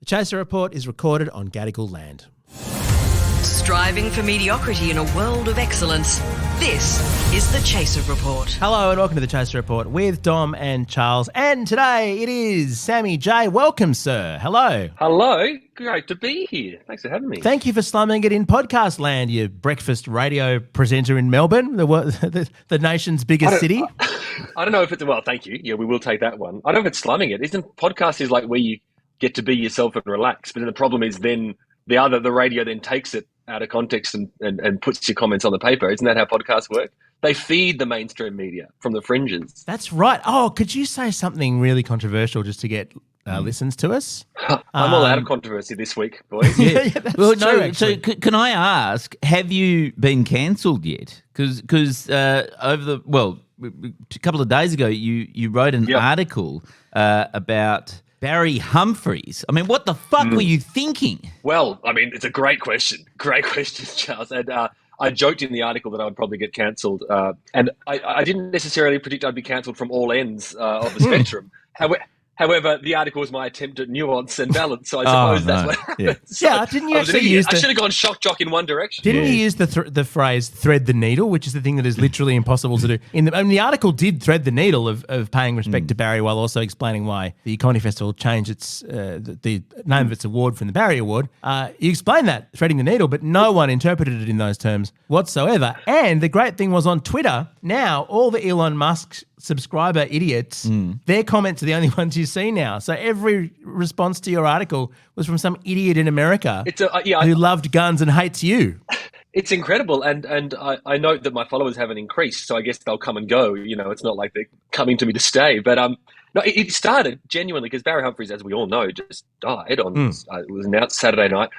Chaser Report is recorded on Gadigal land. Striving for mediocrity in a world of excellence. This is the Chaser Report. Hello and welcome to the Chaser Report with Dom and Charles. And today it is Sammy J. Welcome, sir. Hello. Hello. Great to be here. Thanks for having me. Thank you for slumming it in podcast land, you breakfast radio presenter in Melbourne, the nation's biggest city. I don't know if it's, well, thank you. Yeah, we will take that one. I don't know if it's slumming it. Isn't podcast is like where you get to be yourself and relax. But then the problem is then the radio then takes it out of context and puts your comments on the paper. Isn't that how podcasts work? They feed the mainstream media from the fringes. That's right. Oh, could you say something really controversial just to get listens to us? I'm all out of controversy this week, boys. Yeah, that's Well, true, no. actually. So, can I ask, have you been cancelled yet? Because over a couple of days ago, you wrote an article about Barry Humphries. I mean, what the fuck were you thinking? Well, I mean, it's a great question. Great question, Charles. And I joked in the article that I would probably get cancelled. And I didn't necessarily predict I'd be cancelled from all ends of the spectrum. However, the article was my attempt at nuance and balance, so I suppose that's what happened. Yeah, So didn't you actually use I should have gone shock jock in one direction. Didn't you use the phrase "thread the needle," which is the thing that is literally impossible to do? The article did thread the needle of paying respect to Barry while also explaining why the Comedy Festival changed its the name of its award from the Barry Award. You explained that, threading the needle, but no one interpreted it in those terms whatsoever. And the great thing was on Twitter, now all the Elon Musk subscriber idiots, their comments are the only ones you see now. So every response to your article was from some idiot in America who loved guns and hates you. It's incredible, and I note that my followers haven't increased, so I guess they'll come and go. You know, it's not like they're coming to me to stay. But no, it started genuinely because Barry Humphries, as we all know, just died on. It was announced Saturday night.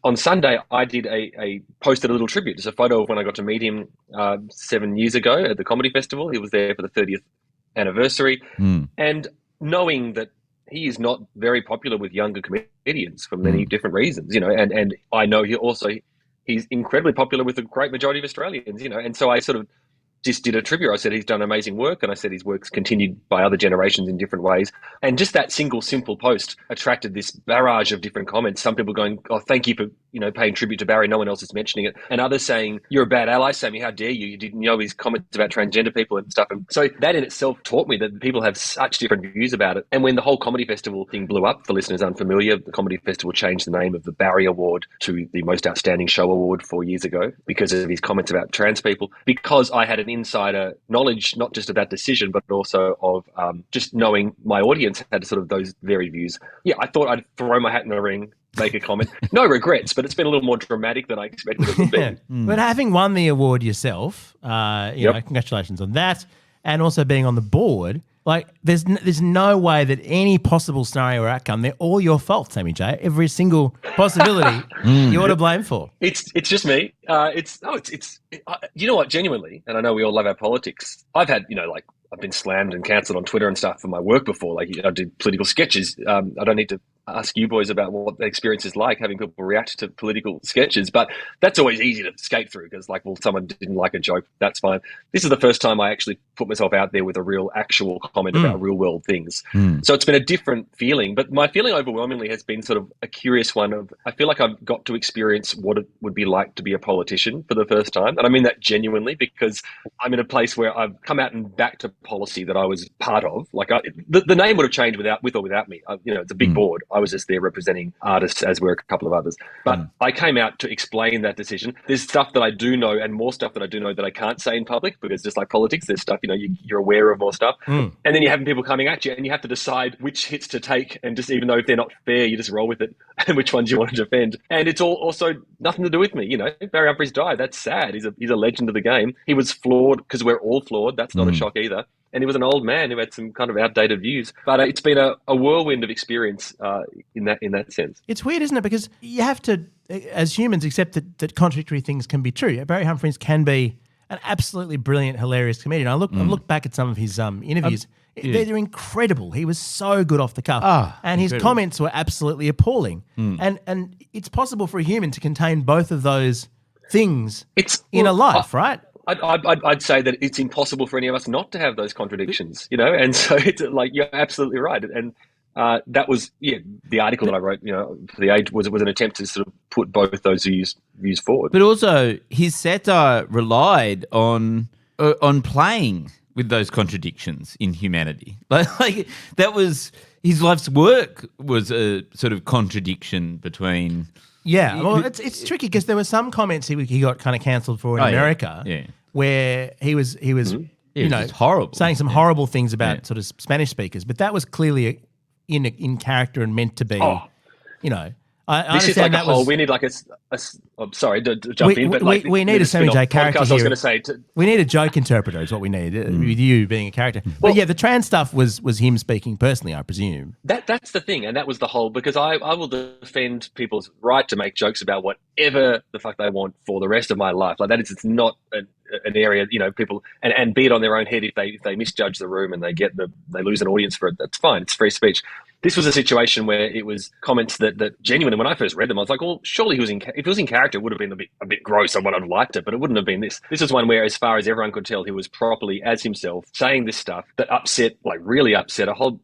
On Sunday, I did posted a little tribute. It's a photo of when I got to meet him 7 years ago at the Comedy Festival. He was there for the 30th anniversary, and knowing that he is not very popular with younger comedians for many different reasons, you know, and I know he's incredibly popular with the great majority of Australians, you know, and so I sort of just did a tribute. I said he's done amazing work, and I said his work's continued by other generations in different ways. And just that single, simple post attracted this barrage of different comments. Some people going, "Oh, thank you for paying tribute to Barry. No one else is mentioning it," and others saying, "You're a bad ally, Sammy. How dare you? You didn't know his comments about transgender people and stuff." And so that in itself taught me that people have such different views about it. And when the whole Comedy Festival thing blew up, for listeners unfamiliar, the Comedy Festival changed the name of the Barry Award to the Most Outstanding Show Award 4 years ago because of his comments about trans people. Because I had an insider knowledge, not just of that decision, but also of just knowing my audience had sort of those very views. Yeah, I thought I'd throw my hat in the ring, make a comment. No regrets, but it's been a little more dramatic than I expected it would be. But having won the award yourself, congratulations on that, and also being on the board, like there's no way that any possible scenario or outcome, they're all your fault, Sammy J. Every single possibility you're to blame for. It's just me. You know what? Genuinely, and I know we all love our politics. I've had I've been slammed and cancelled on Twitter and stuff for my work before. Like I did political sketches. I don't need to ask you boys about what the experience is like having people react to political sketches, but that's always easy to skate through because someone didn't like a joke, that's fine. This is the first time I actually put myself out there with a real actual comment about real world things. So it's been a different feeling, but my feeling overwhelmingly has been sort of a curious one of, I feel like I've got to experience what it would be like to be a politician for the first time. And I mean that genuinely because I'm in a place where I've come out and backed a policy that I was part of. The name would have changed with or without me. It's a big board. I was just there representing artists, as were a couple of others. But I came out to explain that decision. There's stuff that I do know and more stuff that I do know that I can't say in public because just like politics, there's stuff, you're aware of more stuff. And then you're having people coming at you and you have to decide which hits to take and just even though if they're not fair, you just roll with it and which ones you want to defend. And it's all also nothing to do with me. Barry Humphries died. That's sad. He's a legend of the game. He was flawed because we're all flawed. That's not a shock either. And he was an old man who had some kind of outdated views. But it's been a whirlwind of experience in that sense. It's weird, isn't it? Because you have to, as humans, accept that contradictory things can be true. Barry Humphries can be an absolutely brilliant, hilarious comedian. I look back at some of his interviews. They're incredible. He was so good off the cuff. And his comments were absolutely appalling. And it's possible for a human to contain both of those things in a life, right? I'd say that it's impossible for any of us not to have those contradictions, and so it's like you're absolutely right. And that was the article that I wrote. For the Age was an attempt to sort of put both those views forward. But also, his satire relied on playing with those contradictions in humanity. Like that was his life's work, was a sort of contradiction between. Yeah, well, it's tricky because there were some comments he got kind of cancelled for in America, where he was just horrible, saying some horrible things about sort of Spanish speakers, but that was clearly in character and meant to be, I this is like a whole. We need like I'm sorry to jump in, but we need a Sammy J character here. I was going to say we need a joke interpreter is what we need with you being a character. Well, but the trans stuff was him speaking personally, I presume. That's the thing, and that was the whole, because I will defend people's right to make jokes about whatever the fuck they want for the rest of my life. Like that is, it's not an area, people and be it on their own head if they misjudge the room and they lose an audience for it. That's fine. It's free speech. This was a situation where it was comments that genuinely, when I first read them, I was like, well, surely if he was in character, it would have been a bit gross. I would have liked it, but it wouldn't have been this. This was one where, as far as everyone could tell, he was properly as himself, saying this stuff that really upset a whole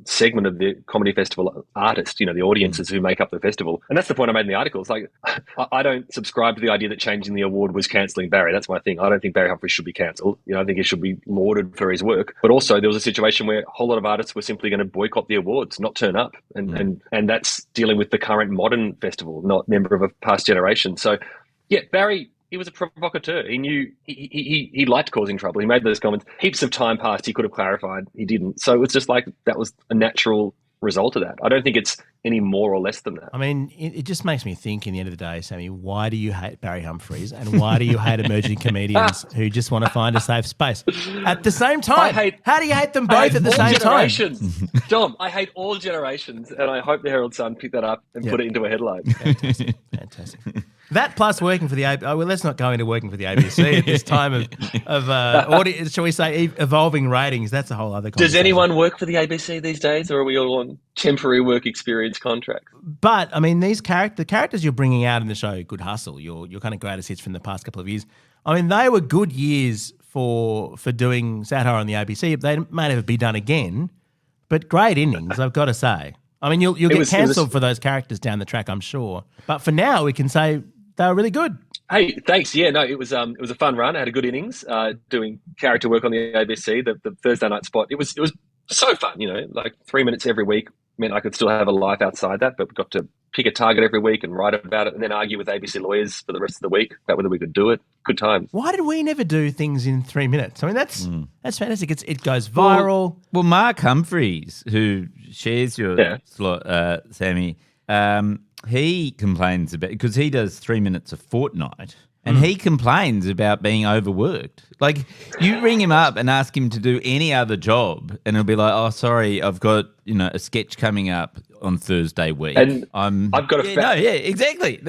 segment of the comedy festival artists, the audiences who make up the festival. And that's the point I made in the article. It's like, I don't subscribe to the idea that changing the award was cancelling Barry. That's my thing. I don't think Barry Humphries should be cancelled. I think he should be lauded for his work. But also, there was a situation where a whole lot of artists were simply going to boycott the awards, not turn up. And that's dealing with the current modern festival, not member of a past generation. So, Barry, he was a provocateur. He knew he liked causing trouble. He made those comments. Heaps of time passed. He could have clarified. He didn't. So it was just like that was a natural result of that. I don't think it's any more or less than that. I mean, it just makes me think, in the end of the day, Sammy, why do you hate Barry Humphries and why do you hate emerging comedians who just want to find a safe space? At the same time, how do you hate them both at the same time? Dom, I hate all generations, and I hope the Herald Sun picked that up and put it into a headline. Fantastic. That plus working for the ABC. Well, let's not go into working for the ABC at this time of shall we say, evolving ratings. That's a whole other conversation. Does anyone work for the ABC these days, or are we all on temporary work experience contracts? But I mean, the characters you're bringing out in the show, Good Hustle, your kind of greatest hits from the past couple of years. I mean, they were good years for doing satire on the ABC. They may never be done again, but great innings, I've got to say. I mean, you'll get cancelled for those characters down the track, I'm sure. But for now, we can say they were really good. Hey, thanks. Yeah, no, it was a fun run. I had a good innings doing character work on the ABC. The Thursday night spot. It was so fun. Like 3 minutes every week meant I could still have a life outside that, but we got to pick a target every week and write about it, and then argue with ABC lawyers for the rest of the week about whether we could do it. Good times. Why did we never do things in 3 minutes? I mean, that's fantastic. It goes viral. Well, Mark Humphries, who shares your slot, Sammy, he complains about, because he does 3 minutes a fortnight, and he complains about being overworked. Like, you ring him up and ask him to do any other job, and he'll be like, "Oh, sorry, I've got a sketch coming up on Thursday week." And I've got to exactly.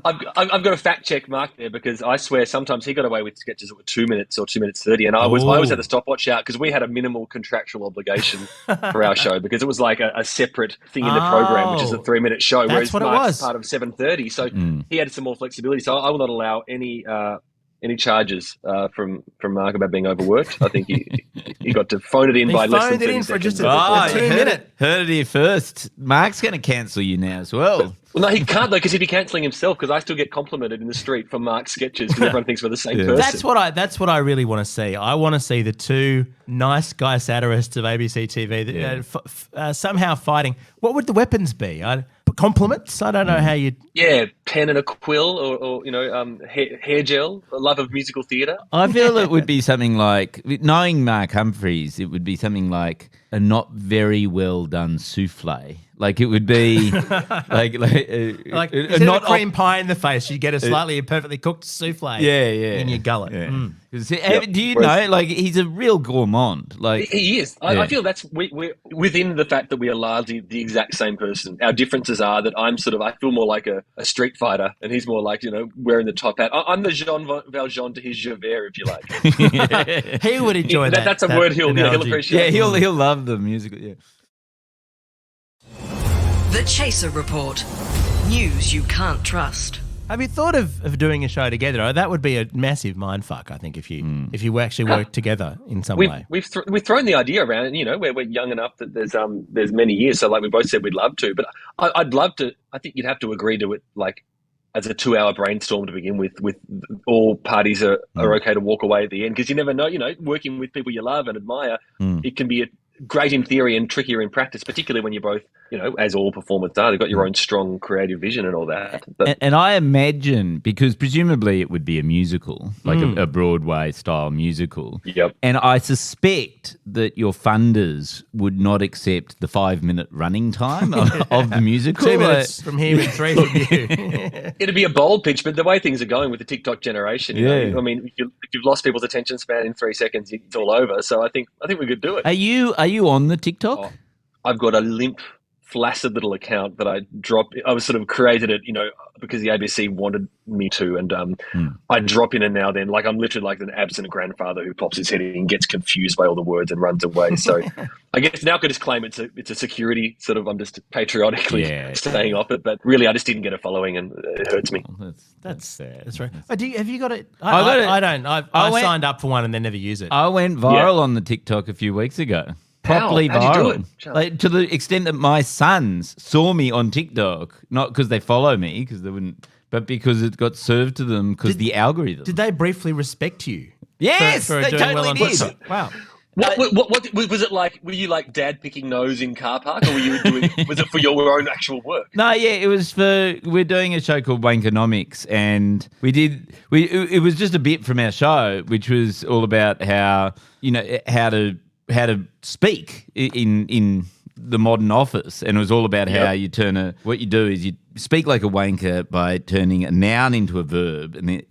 I've got to fact check Mark there, because I swear sometimes he got away with sketches that were 2 minutes or 2 minutes 30, and I always had the stopwatch out because we had a minimal contractual obligation for our show, because it was like a separate thing in the program, which is a 3 minute show, whereas Mark's part of 7:30, so he had some more flexibility. So I will not allow any charges from Mark about being overworked. I think he got to phone it in by less than 30 seconds. For just a 2 minute. Heard it here first. Mark's going to cancel you now as well. Well, no, he can't though, because he'd be cancelling himself. Because I still get complimented in the street for Mark's sketches because everyone thinks we're the same person. That's what I really want to see. I want to see the two nice guy satirists of ABC TV that, somehow fighting. What would the weapons be? Compliments? I don't know how you'd... Yeah, pen and a quill, or hair gel, a love of musical theatre. I feel it would be something like, knowing Mark Humphries, it would be something like a not very well done souffle. Like, it would be like instead of a cream pie in the face, you get a slightly imperfectly cooked souffle in your gullet. Yeah. Do you know, like, he's a real gourmand. Like, he is. I feel that's we're within the fact that we are largely the exact same person. Our differences are that I feel more like a street fighter, and he's more like, wearing the top hat. I'm the Jean Valjean to his Javert, if you like. He would enjoy that. That's a word he'll appreciate. Yeah, he'll love the music. Yeah. The Chaser Report. News you can't trust. Have you thought of doing a show together? Oh, that would be a massive mindfuck, I think, if you actually work together in some way. We've thrown the idea around, and we're young enough that there's many years. So like we both said, we'd love to, but I'd love to. I think you'd have to agree to it, like as a 2-hour brainstorm to begin with all parties are okay to walk away at the end, because you never know. Working with people you love and admire, it can be great in theory and trickier in practice, particularly when you're both, as all performers are, they've got your own strong creative vision and all that. But, and I imagine, because presumably it would be a musical, like a Broadway style musical. Yep. And I suspect that your funders would not accept the 5-minute running time of the musical. 2 minutes from here and 3 from you. It'd be a bold pitch, but the way things are going with the TikTok generation, I mean, if you've lost people's attention span in 3 seconds, it's all over. So I think we could do it. Are you on the TikTok? Oh, I've got a limp, flaccid little account that I drop. I was sort of created it, because the ABC wanted me to, and I drop in and now then. Like I'm literally like an absent grandfather who pops his head in, gets confused by all the words and runs away. So I guess now I could just claim it's a security sort of. I'm just patriotically staying off it, but really I just didn't get a following, and it hurts me. That's right. Have you got it? I don't. I signed up for one and then never use it. I went viral on the TikTok a few weeks ago. Properly How'd you do viral, it? like, to the extent that my sons saw me on TikTok, not because they follow me, because they wouldn't, but because it got served to them because the algorithm. Did they briefly respect you? Yes, for they doing totally well on did. TikTok? Wow. What was it like? Were you like dad picking nose in car park, or was it for your own actual work? No, yeah, it was we're doing a show called Wankonomics, and it was just a bit from our show, which was all about how how to speak in the modern office, and it was all about how you what you do is you speak like a wanker by turning a noun into a verb, and then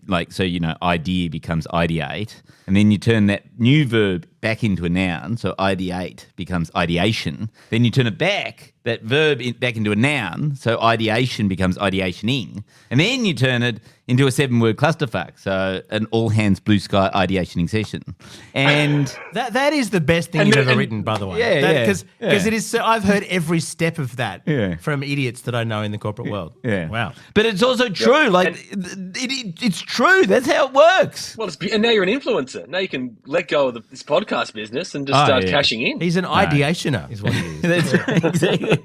idea becomes ideate, and then you turn that new verb back into a noun, so ideate becomes ideation. Then you turn it back, that verb back into a noun, so ideation becomes ideationing, and then you turn it into a 7-word clusterfuck, so an all hands blue sky ideationing session. And that is the best thing you've ever written, by the way. Because it is. So I've heard every step of that from idiots that I know in the corporate world. Yeah, wow. But it's also true. It's true. That's how it works. Well, and now you're an influencer. Now you can let go of this podcast business and just start cashing in. He's an ideationer, is what he is. That's right, exactly.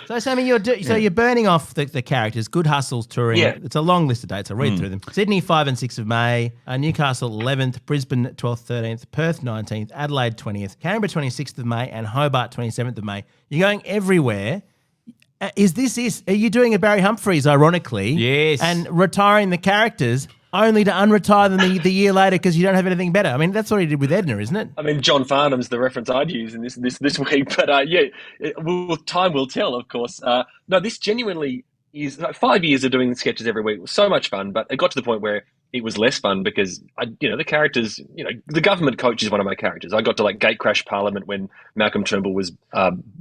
So, Sammy, you're burning off the characters. Good Hustle's touring. Yeah. It's a long list of dates. I'll read through them. Sydney, 5 and 6 of May. Newcastle, 11th. Brisbane, 12th, 13th. Perth, 19th. Adelaide, 20th. Canberra, 26th of May. And Hobart, 27th of May. You're going everywhere. Are you doing a Barry Humphries, ironically? Yes. And retiring the characters only to unretire them the year later because you don't have anything better? I mean, that's what he did with Edna, isn't it? I mean, John Farnham's the reference I'd use in this week, but time will tell, of course. No, this genuinely is 5 years of doing sketches every week. It was so much fun, but it got to the point where it was less fun because the characters, the government coach is one of my characters. I got to gate crash Parliament when Malcolm Turnbull was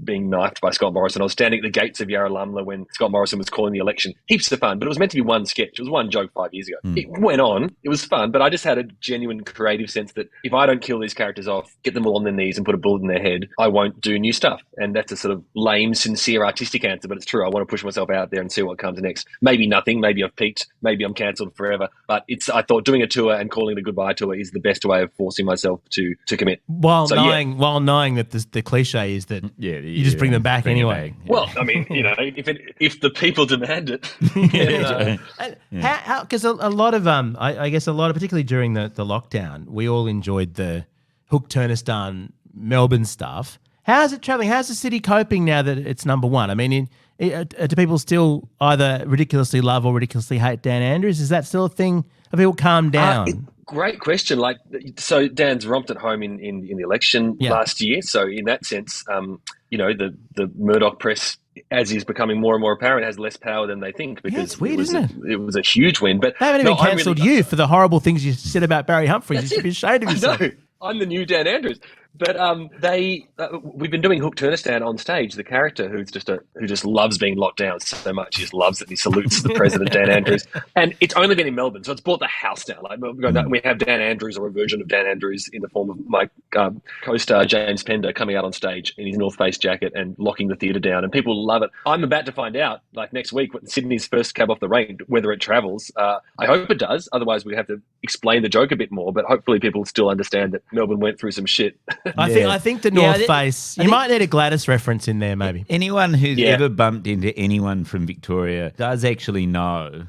being knifed by Scott Morrison. I was standing at the gates of Yarralumla when Scott Morrison was calling the election. Heaps of fun, but it was meant to be one sketch. It was one joke 5 years ago. It went on. It was fun, but I just had a genuine creative sense that if I don't kill these characters off, get them all on their knees and put a bullet in their head, I won't do new stuff. And that's a sort of lame, sincere, artistic answer, but it's true. I want to push myself out there and see what comes next. Maybe nothing. Maybe I've peaked. Maybe I'm cancelled forever. But I thought doing a tour and calling it a goodbye tour is the best way of forcing myself to commit. While knowing that the cliche is that you just bring them back anyway. Well, I mean, if the people demand it. Because a lot of I guess particularly during the lockdown, we all enjoyed the Hook Turnistan Melbourne stuff. How's it travelling? How's the city coping now that it's number one? I mean, do people still either ridiculously love or ridiculously hate Dan Andrews? Is that still a thing? Have people calmed down? Great question. So Dan's romped at home in the election last year. So in that sense, the Murdoch press, as is becoming more and more apparent, has less power than they think. Because it's weird, isn't it? It was a huge win. But they haven't even cancelled you for the horrible things you said about Barry Humphries. You should be ashamed of yourself. No, I'm the new Dan Andrews. But we've been doing Hook Turnistan on stage. The character who just loves being locked down so much, he just loves it. He salutes the president, Dan Andrews, and it's only been in Melbourne, so it's brought the house down. Like we have Dan Andrews, or a version of Dan Andrews, in the form of my co-star James Pender coming out on stage in his North Face jacket and locking the theatre down, and people love it. I'm about to find out, like next week, when Sydney's first cab off the rank, whether it travels. I hope it does. Otherwise, we have to explain the joke a bit more. But hopefully, people still understand that Melbourne went through some shit. I think the North Face. You might need a Gladys reference in there, maybe. Anyone who's ever bumped into anyone from Victoria does actually know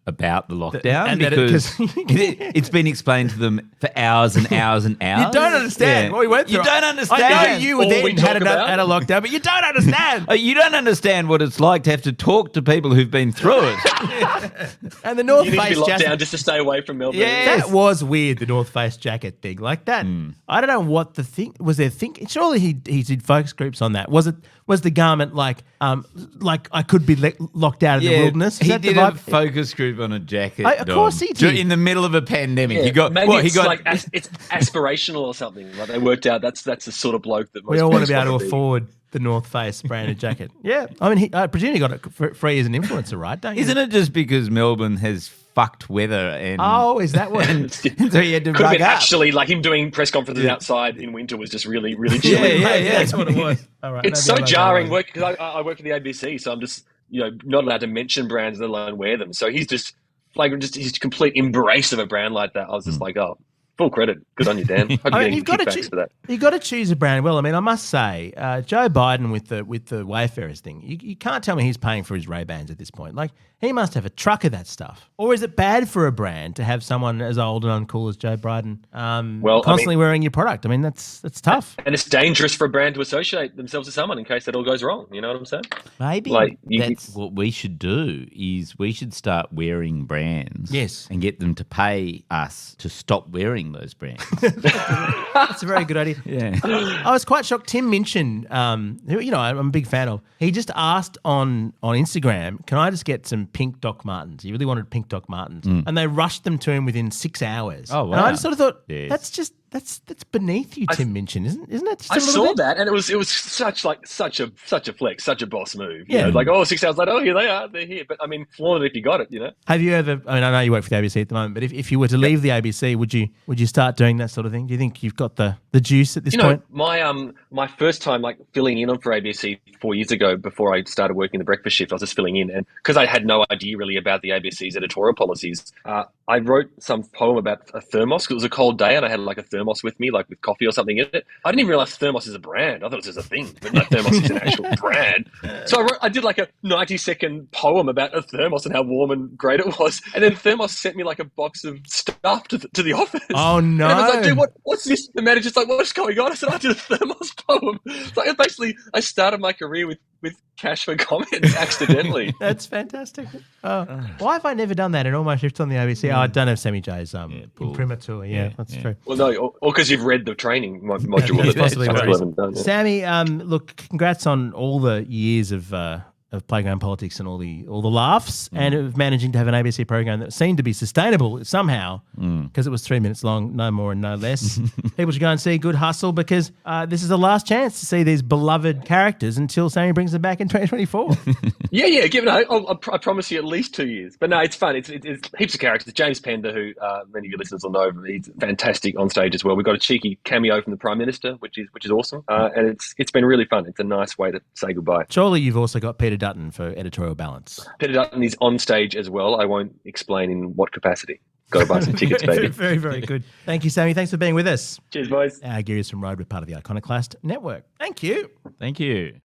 about the lockdown, because it's been explained to them for hours and hours and hours. You don't understand what we went through. You don't understand. I know you then had a lockdown, but you don't understand. You don't understand what it's like to have to talk to people who've been through it. And the North You need to Face be locked jacket. down just to stay away from Melbourne. That was weird, the North Face jacket thing. Like that. I don't know what the thing was. There thinking. Surely he did focus groups on that. Was the garment like I could be locked out in the wilderness? He did a focus group on a jacket. Of course he did. In the middle of a pandemic. Yeah, He got it's aspirational or something. Like they worked out that's the sort of bloke that most we all want to be blokes able to afford the North Face branded jacket. Yeah, I mean, I presume he got it for free as an influencer, right? Don't you? Isn't it just because Melbourne has fucked weather and is that what? and so he had to Could have rug been up. actually like him doing press conferences outside in winter was just really, really chilly. Yeah. That's what it was. All right, It's so jarring work because I work for the ABC, so I'm just not allowed to mention brands, let alone wear them. So he's just his complete embrace of a brand like that. I was just like, full credit. Good on you, Dan. Hope you're getting kickbacks for that. You've got to choose a brand. Well, I mean, I must say, Joe Biden with the Wayfarers thing, you can't tell me he's paying for his Ray-Bans at this point. Like, he must have a truck of that stuff. Or is it bad for a brand to have someone as old and uncool as Joe Biden constantly wearing your product? I mean, that's tough. And it's dangerous for a brand to associate themselves with someone in case that all goes wrong. You know what I'm saying? Maybe that's what we should do is we should start wearing brands. Yes. And get them to pay us to stop wearing those brands. That's a very good idea. Yeah. I was quite shocked. Tim Minchin, who I'm a big fan of, he just asked on Instagram, can I just get some pink Doc Martens? He really wanted pink Doc Martens. And they rushed them to him within 6 hours. Oh, wow. And I just sort of thought, Yes. that's beneath you, Tim Minchin, isn't it? Just I a little saw bit? that, and it was such a flex, such a boss move. Yeah. Like 6 hours later, here they are, they're here. But I mean, flaunt it if you got it, Have you ever? I mean, I know you work for the ABC at the moment, but if you were to leave the ABC, would you start doing that sort of thing? Do you think you've got the juice at this point? My first time filling in for ABC 4 years ago, before I started working the breakfast shift, I was just filling in, and because I had no idea really about the ABC's editorial policies, I wrote some poem about a thermos. It was a cold day, and I had like a thermos with me, like with coffee or something in it. I didn't even realize thermos is a brand. I thought it was just a thing, but no, thermos is an actual brand. So I did like a 90-second poem about a thermos and how warm and great it was, and then Thermos sent me like a box of stuff to the office. Oh no! And I was like, dude, what's this? The manager's like, what's going on? I said, I did a thermos poem. It's like basically, I started my career with cash for comments accidentally. That's fantastic. Why have I never done that in all my shifts on the ABC? I don't have Sammy J's imprimatur. Yeah, that's true. Well, no, or because you've read the training module. That's possibly I what still it is. haven't done it. Sammy, look, congrats on all the years of playground politics and all the laughs, and of managing to have an ABC program that seemed to be sustainable somehow, because it was 3 minutes long, no more and no less. People should go and see Good Hustle, because this is the last chance to see these beloved characters until Sammy brings them back in 2024. Yeah, give it I promise you at least 2 years. But no, it's fun. It's heaps of characters. James Pender, who many of your listeners will know, he's fantastic on stage as well. We've got a cheeky cameo from the Prime Minister, which is awesome, and it's been really fun. It's a nice way to say goodbye. Surely you've also got Peter Dutton for editorial balance. Peter Dutton is on stage as well. I won't explain in what capacity. Got to buy some tickets, baby. Very, very good. Thank you, Sammy. Thanks for being with us. Cheers, boys. Our Gears from Road, we're part of the Iconoclast Network. Thank you. Thank you.